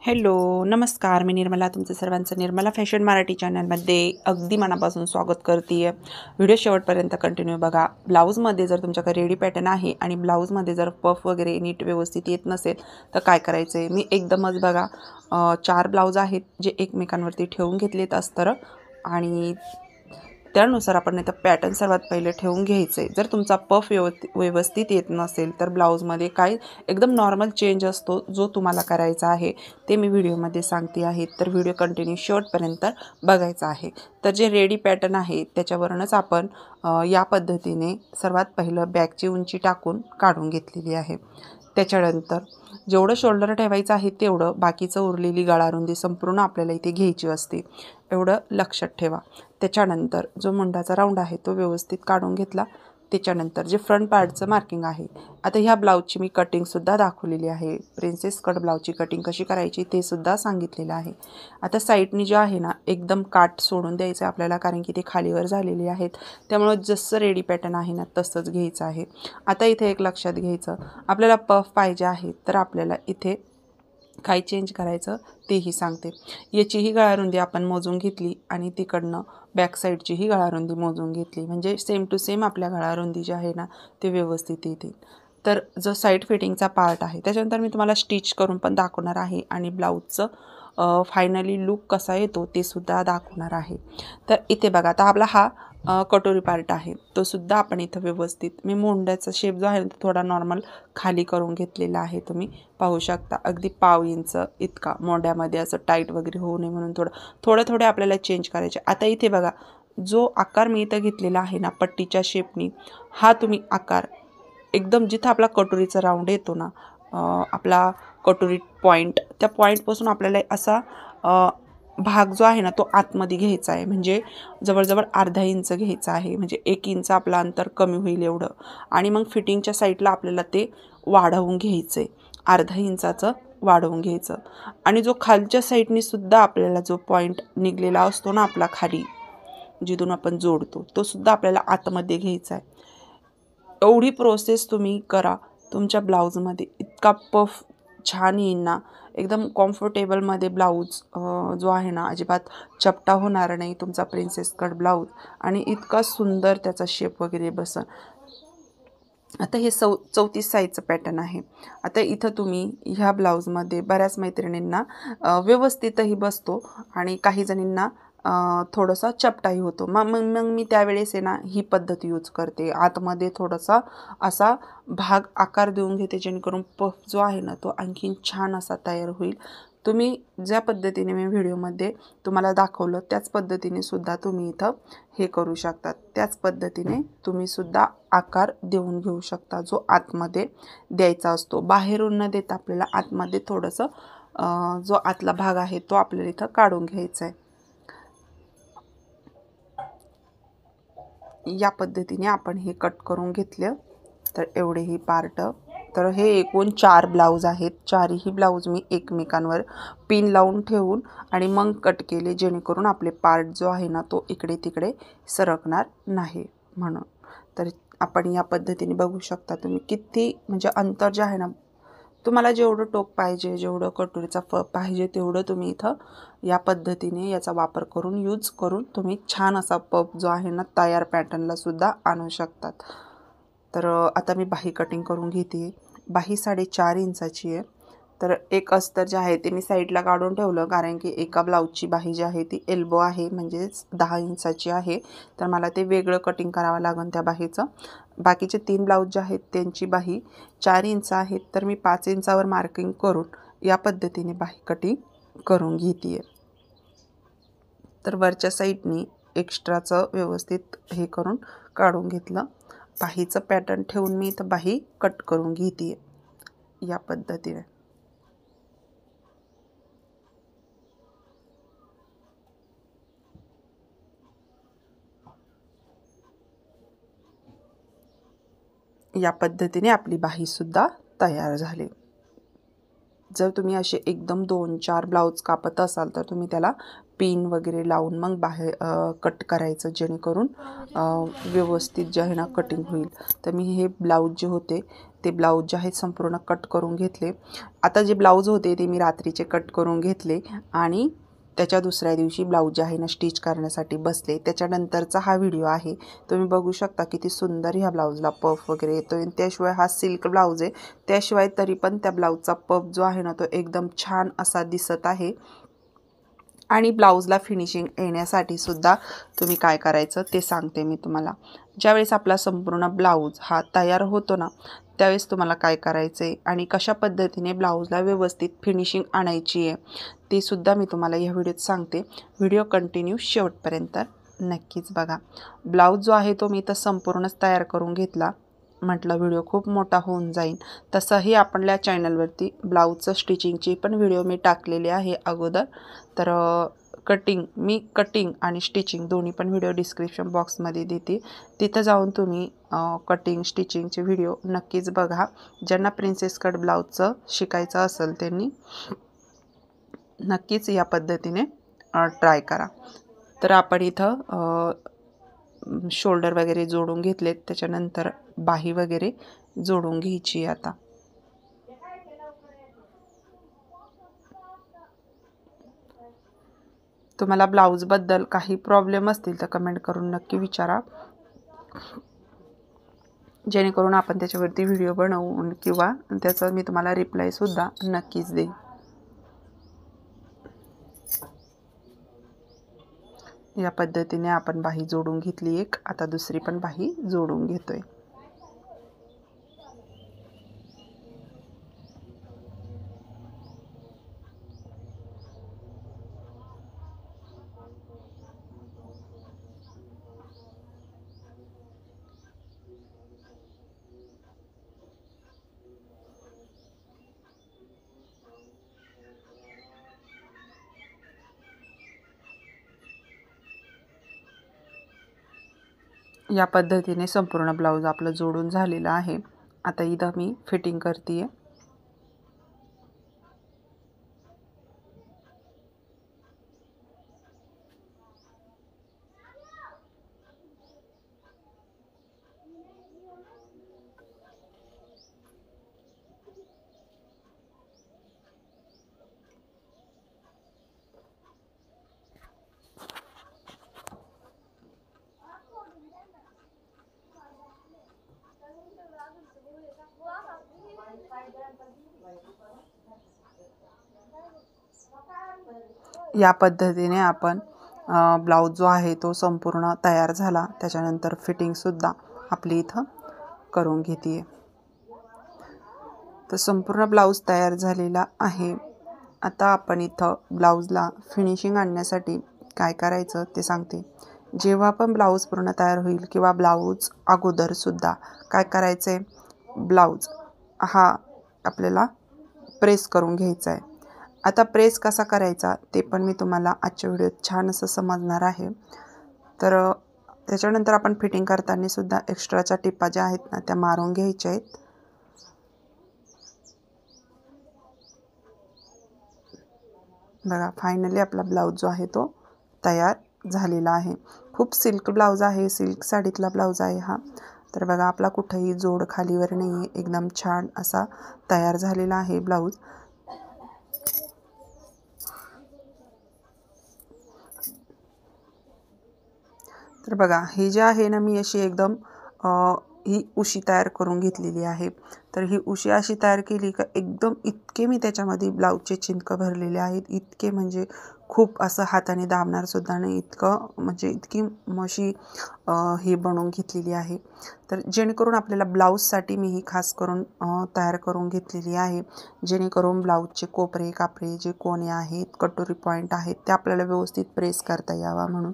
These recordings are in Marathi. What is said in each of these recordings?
हॅलो, नमस्कार. मी निर्मला, तुमचं सर्वांचं निर्मला फॅशन मराठी चॅनलमध्ये अगदी मनापासून स्वागत करते आहे. व्हिडिओ शेवटपर्यंत कंटिन्यू बघा. ब्लाऊजमध्ये जर तुमच्याकडे रेडी पॅटर्न आहे आणि ब्लाऊजमध्ये जर पफ वगैरे नीट व्यवस्थित येत नसेल तर काय करायचं आहे, मी एकदमच बघा 4 ब्लाऊज आहेत जे एकमेकांवरती ठेवून घेतलेत अस्तर आणि त्यानुसार आपण इथं पॅटर्न सर्वात पहिले ठेवून घ्यायचं आहे. जर तुमचा पफ व्यवस्थित येत नसेल तर ब्लाऊजमध्ये काय एकदम नॉर्मल चेंज असतो जो तुम्हाला करायचा आहे ते मी व्हिडिओमध्ये सांगते आहे. तर व्हिडिओ कंटिन्यू शेवटपर्यंत बघायचा आहे. तर जे रेडी पॅटर्न आहे त्याच्यावरूनच आपण या पद्धतीने सर्वात पहिलं बॅकची उंची टाकून काढून घेतलेली आहे. त्याच्यानंतर जेवढं शोल्डर ठेवायचं आहे तेवढं बाकीचं उरलेली गळारुंदी संपूर्ण आपल्याला इथे घ्यायची असते, एवढं लक्षात ठेवा. त्याच्यानंतर जो मुंडाचा राऊंड आहे तो व्यवस्थित काढून घेतला. त्याच्यानंतर जे फ्रंट पार्टचं मार्किंग आहे, आता ह्या ब्लाऊजची मी कटिंगसुद्धा दाखवलेली आहे. प्रिन्सेस कट ब्लाऊजची कटिंग कशी करायची ते सुद्धा सांगितलेलं आहे. आता साईडनी जे आहे ना एकदम काट सोडून द्यायचं आपल्याला, कारण की ते खालीवर झालेले आहेत. त्यामुळं जसं रेडी पॅटर्न आहे ना तसंच घ्यायचं आहे. आता इथे एक लक्षात घ्यायचं, आपल्याला पफ पाहिजे आहे तर आपल्याला इथे काय चेंज करायचं तेही सांगते. याचीही गळारुंदी आपण मोजून घेतली आणि तिकडनं बॅक साईडचीही गळारुंदी मोजून घेतली, म्हणजे सेम टू सेम आपल्या गळारुंदी जी आहे ना ते व्यवस्थित येतील. तर जो साईड फिटिंगचा पार्ट आहे त्याच्यानंतर मी तुम्हाला स्टिच करून पण दाखवणार आहे आणि ब्लाऊजचं फायनली लुक कसा येतो ते सुद्धा दाखवणार आहे. तर इथे बघा, आता आपला हा कटोरी पार्ट आहे तो सुद्धा आपण इथं व्यवस्थित, मी मोंड्याचा शेप जो आहे ना तो थोडा नॉर्मल खाली करून घेतलेला आहे. तुम्ही पाहू शकता अगदी पाव इंच इतका, मोंड्यामध्ये असं टाईट वगैरे होऊ नये म्हणून थोडे आपल्याला चेंज करायचे. आता इथे बघा, जो आकार मी इथं घेतलेला आहे ना पट्टीच्या शेपनी, हा तुम्ही आकार एकदम जिथं आपला कटोरीचा राऊंड येतो ना, आपला कटोरी पॉईंट, त्या पॉईंटपासून आपल्याला असा भाग जो आहे ना तो आतमध्ये घ्यायचा आहे. म्हणजे जवळजवळ अर्धा इंच घ्यायचा आहे, म्हणजे 1 इंच आपलं अंतर कमी होईल एवढं. आणि मग फिटिंगच्या साईडला आपल्याला ते वाढवून घ्यायचं आहे, अर्धा इंचाचं वाढवून घ्यायचं. आणि जो खालच्या साईडनी सुद्धा आपल्याला जो पॉईंट निघलेला असतो ना आपला खाली, जिथून आपण जोडतो, तो सुद्धा आपल्याला आतमध्ये घ्यायचा आहे. एवढी प्रोसेस तुम्ही करा, तुमच्या ब्लाऊजमध्ये इतका पफ छान येईल ना, एकदम कम्फर्टेबलमध्ये ब्लाऊज जो आहे ना अजिबात चपटा होणार नाही तुमचा प्रिन्सेस कट ब्लाऊज, आणि इतका सुंदर त्याचा शेप वगैरे बसन. आता हे 34 साईजचं पॅटर्न आहे. आता इथं तुम्ही ह्या ब्लाऊजमध्ये बऱ्याच मैत्रिणींना व्यवस्थितही बसतो आणि काही जणींना थोडासा चपटाही होतो. मग मग मग मी त्यावेळेस आहे ना ही पद्धत यूज करते. आतमध्ये थोडासा असा भाग आकार देऊन घेते, जेणेकरून पफ जो आहे ना तो आणखीन छान असा तयार होईल. तुम्ही ज्या पद्धतीने मी व्हिडिओमध्ये तुम्हाला दाखवलं त्याच पद्धतीने सुद्धा तुम्ही इथं हे करू शकता. त्याच पद्धतीने तुम्ही सुद्धा आकार देऊन घेऊ शकता, जो आतमध्ये द्यायचा असतो. बाहेरून न देता आपल्याला आतमध्ये थोडंसं जो आतला भाग आहे तो आपल्याला इथं काढून घ्यायचा आहे. या पद्धतीने आपण हे कट करून घेतलं. तर एवढेही पार्ट, तर हे एकूण 4 ब्लाऊज आहेत. 4ही ब्लाऊज मी एकमेकांवर पिन लावून ठेवून आणि मग कट केले, जेणेकरून आपले पार्ट जो आहे ना तो इकडे तिकडे सरकणार नाही म्हणून. तर आपण या पद्धतीने बघू शकता तुम्ही किती, म्हणजे अंतर जे आहे ना, तुम्हाला जेवढं टोक पाहिजे, जेवढं कटोरीचा पाहिजे तेवढं तुम्ही इथं या पद्धतीने याचा वापर करून यूज करून तुम्ही छान असा पफ जो आहे ना तयार पॅटर्नला सुद्धा आणू शकतात. तर आता मी बाही कटिंग करून घेते. बाही 4.5 इंचाची आहे. तर एक अस्तर जे आहे ते मी साईडला काढून ठेवलं, कारण की एका ब्लाऊजची बाही जी आहे ती एल्बो आहे, म्हणजेच 10 इंचाची आहे. तर मला ते वेगळं कटिंग करावं लागेल त्या बाहीचं. बाकीचे 3 ब्लाऊज जे आहेत त्यांची बाही 4 इंच आहेत, तर मी 5 इंचावर मार्किंग करून या पद्धतीने बाही कटिंग करून घेते. तर वरच्या साईडनी एक्स्ट्राचं व्यवस्थित हे करून काढून घेतलं. बाहीचं पॅटर्न ठेवून मी इथं बाही कट करून घेते या पद्धतीने. या पद्धतीने आपली बाही सुद्धा तयार झाली. जर तुम्ही असे एकदम 2-4 ब्लाऊज कापत असाल तर तुम्ही त्याला पिन वगैरे लावून मग बाहेर कट करायचं, जेणेकरून व्यवस्थित जे आहे ना कटिंग होईल. तर मी हे ब्लाऊज जे होते ते ब्लाऊज जे आहेत संपूर्ण कट करून घेतले. आता जे ब्लाऊज होते ते मी रात्रीचे कट करून घेतले आणि त्याच्या दुसऱ्या दिवशी ब्लाऊज जे आहे ना स्टिच करण्यासाठी बसले. त्याच्यानंतरचा हा व्हिडिओ आहे. तुम्ही बघू शकता किती सुंदर ह्या ब्लाऊजला पफ वगैरे येतो आहे. त्याशिवाय हा सिल्क ब्लाऊज आहे, त्याशिवाय तरी पण त्या ब्लाऊजचा पफ जो आहे ना तो एकदम छान असा दिसत आहे. आणि ब्लाऊजला फिनिशिंग येण्यासाठी सुद्धा तुम्ही काय करायचं ते सांगते मी तुम्हाला. ज्यावेळेस आपला संपूर्ण ब्लाऊज हा तयार होतो ना, त्यावेळेस तुम्हाला काय करायचं आहे आणि कशा पद्धतीने ब्लाऊजला व्यवस्थित फिनिशिंग आणायची आहे ते सुद्धा मी तुम्हाला या व्हिडिओत सांगते. व्हिडिओ कंटिन्यू शेवटपर्यंत नक्कीच बघा. ब्लाऊज जो आहे तो मी तर संपूर्णच तयार करून घेतला. म्हटलं व्हिडिओ खूप मोठा होऊन जाईल. तसंही आपल्या चॅनलवरती ब्लाऊजचं स्टिचिंगची पण व्हिडिओ मी टाकलेली आहे अगोदर. तर कटिंग आणि स्टिचिंग दोन्ही पण व्हिडिओ डिस्क्रिप्शन बॉक्समध्ये देते. तिथं जाऊन तुम्ही कटिंग स्टिचिंगचे व्हिडिओ नक्कीच बघा. ज्यांना प्रिन्सेस कट ब्लाऊजचं शिकायचं असेल त्यांनी नक्कीच या पद्धतीने ट्राय करा. तर आपण इथं शोल्डर वगैरे जोडून घेतलेत, त्याच्यानंतर बाही वगैरे जोडून घ्यायची. आता तुम्हाला ब्लाऊजबद्दल काही प्रॉब्लेम असतील तर कमेंट करून नक्की विचारा, जेणेकरून आपण त्याच्यावरती व्हिडिओ बनवून किंवा त्याचं मी तुम्हाला रिप्लायसुद्धा नक्कीच देईन. या पद्धतीने आपण बाही जोडून घेतली एक. आता दुसरी पण बाही जोडून घेतोय. या पद्धतीने संपूर्ण ब्लाऊज आपलं जोडून झालेलं आहे. आता इथं मी फिटिंग करते. या पद्धतीने आपण ब्लाऊज जो आहे तो संपूर्ण तयार झाला. त्याच्यानंतर फिटिंगसुद्धा आपली इथं करून घेते. तर संपूर्ण ब्लाऊज तयार झालेला आहे. आता आपण इथं ब्लाऊजला फिनिशिंग आणण्यासाठी काय करायचं ते सांगते. जेव्हा पण ब्लाऊज पूर्ण तयार होईल किंवा ब्लाऊज अगोदरसुद्धा काय करायचं आहे, ब्लाऊज हा आपल्याला प्रेस करून घ्यायचा आहे. आता प्रेस कसा करायचा ते पण मी तुम्हाला आजच्या व्हिडिओत छान असं समजणार आहे. तर त्याच्यानंतर आपण फिटिंग करताना सुद्धा एक्स्ट्राच्या टिपा ज्या आहेत ना त्या मारून घ्यायच्या आहेत. बघा, फायनली आपला ब्लाऊज जो आहे तो तयार झालेला आहे. खूप सिल्क ब्लाऊज आहे, सिल्क साडीतला ब्लाऊज आहे हा. तर बघा, आपला कुठेही जोड खालीवर नाही आहे, एकदम छान असा तयार झालेला आहे ब्लाऊज. तर बघा, हे जे आहे ना मी अशी एकदम ही उशी तयार करून घेतलेली आहे. तर ही उशी अशी तयार केली का एकदम इतके मी त्याच्यामध्ये ब्लाऊजचे चिंतकं भरलेले आहेत, इतके म्हणजे खूप असं हाताने दाबणार सुद्धा नाही इतकं, म्हणजे इतकी अशी ही बनवून घेतलेली आहे. तर जेणेकरून आपल्याला ब्लाऊजसाठी मी ही खास करून तयार करून घेतलेली आहे, जेणेकरून ब्लाऊजचे कोपरे कापरे जे कोणे आहेत, कटोरी पॉईंट आहेत, ते आपल्याला व्यवस्थित प्रेस करता यावा म्हणून.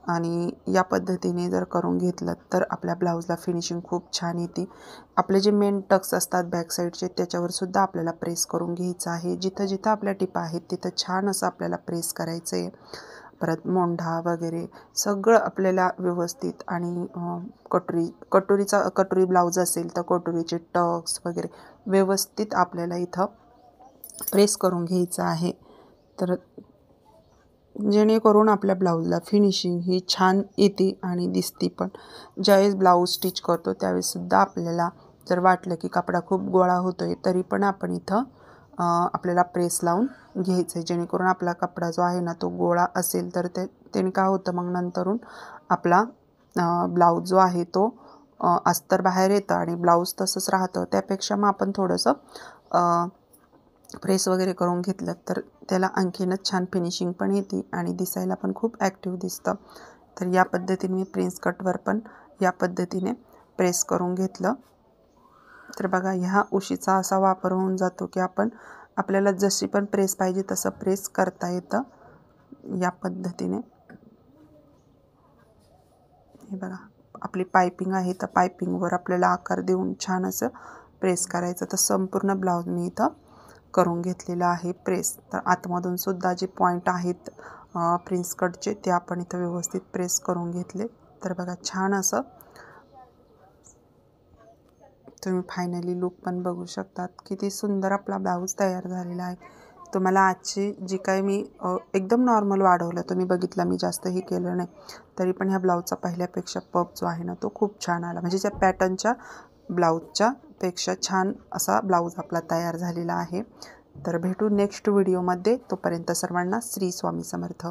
आणि या पद्धतीने जर करून घेतलं तर आपल्या ब्लाऊजला फिनिशिंग खूप छान येते. आपले जे मेन टक्स असतात बॅक साईडचे त्याच्यावर सुद्धा आपल्याला प्रेस करून घ्यायचं आहे. जिथं जिथं आपल्या टिपा आहेत तिथं छान असं आपल्याला प्रेस करायचं आहे. परत मोंढा वगैरे सगळं आपल्याला व्यवस्थित आणि कटोरी ब्लाऊज असेल तर कटोरीचे टक्स वगैरे व्यवस्थित आपल्याला इथं प्रेस करून घ्यायचं आहे. तर जेणेकरून आपल्या ब्लाऊजला फिनिशिंग ही छान येते आणि दिसते पण. ज्यावेळेस ब्लाऊज स्टिच करतो त्यावेळेससुद्धा आपल्याला जर वाटलं की कपडा खूप गोळा होतो आहे तरी पण आपण इथं आपल्याला प्रेस लावून घ्यायचं आहे, जेणेकरून आपला कपडा जो आहे ना तो गोळा असेल तर त्याने काय होतं मग नंतरून आपला ब्लाऊज जो आहे तो अस्तर बाहेर येतं आणि ब्लाऊज तसंच राहतं. त्यापेक्षा मग आपण थोडंसं प्रेस वगैरे करून घेतलं तर त्याला आणखीनच छान फिनिशिंग पण येते आणि दिसायला पण खूप ॲक्टिव्ह दिसतं. तर या पद्धतीने मी प्रिन्स कटवर पण या पद्धतीने प्रेस करून घेतलं. तर बघा ह्या उशीचा असा वापर होऊन जातो की आपल्याला जशी पण प्रेस पाहिजे तसं प्रेस करता येतं या पद्धतीने. हे बघा आपली पायपिंग आहे तर पायपिंगवर आपल्याला आकार देऊन छान असं प्रेस करायचं. तर संपूर्ण ब्लाऊज मी इथं करून घेतलेलं आहे प्रेस. तर आतमधून सुद्धा जे पॉईंट आहेत प्रिन्स कटचे ते आपण इथं व्यवस्थित प्रेस करून घेतले. तर बघा छान असं तुम्ही फायनली लुक पण बघू शकतात. किती सुंदर आपला ब्लाऊज तयार झालेला आहे. तुम्हाला आजची जी काही मी एकदम नॉर्मल वाढवलं तुम्ही बघितलं, मी जास्तही केलं नाही तरी पण ह्या ब्लाऊजचा पहिल्यापेक्षा पफ जो आहे ना तो खूप छान आला. म्हणजे त्या पॅटर्नच्या ब्लाऊजच्या पेक्षा छान असा ब्लाऊज आपला तयार झालेला आहे. तर भेटू नेक्स्ट व्हिडिओमध्ये. तोपर्यंत सर्वांना श्री स्वामी समर्थ.